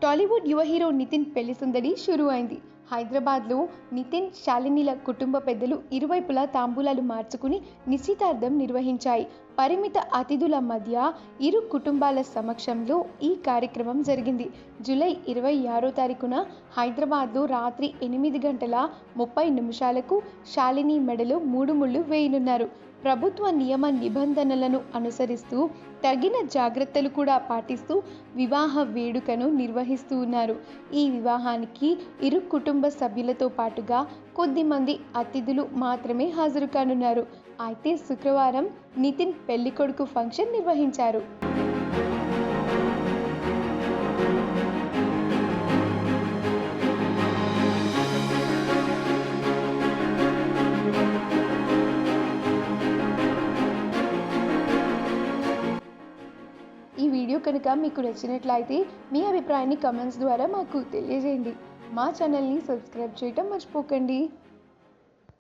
టాలీవుడ్ యువ హీరో నితిన్ పెళ్లి సందడి షురూ అయింది. హైదరాబాద్లో నితిన్, శాలినీల కుటుంబ పెద్దలు ఇరువైపులా తాంబూలాలు మార్చుకుని నిశ్చితార్థం నిర్వహించాయి. పరిమిత అతిథుల మధ్య ఇరు కుటుంబాల సమక్షంలో ఈ కార్యక్రమం జరిగింది. జూలై 26వ తారీఖున హైదరాబాద్లో రాత్రి 8:30 శాలిని మెడలో 3 ముళ్ళు వేయనున్నారు. ప్రభుత్వ నియమ నిబంధనలను అనుసరిస్తూ తగిన జాగ్రత్తలు కూడా పాటిస్తూ వివాహ వేడుకను నిర్వహిస్తూ ఉన్నారు. ఈ వివాహానికి ఇరు కుటుంబ సభ్యులతో పాటుగా కొద్దిమంది అతిథులు మాత్రమే హాజరు కానున్నారు. అయితే శుక్రవారం నితిన్ పెళ్లికొడుకు ఫంక్షన్ నిర్వహించారు. ఈ వీడియో కనుక మీకు నచ్చినట్లయితే మీ అభిప్రాయాన్ని కమెంట్స్ ద్వారా మాకు తెలియజేయండి. మా ఛానల్ని సబ్స్క్రైబ్ చేయటం మర్చిపోకండి.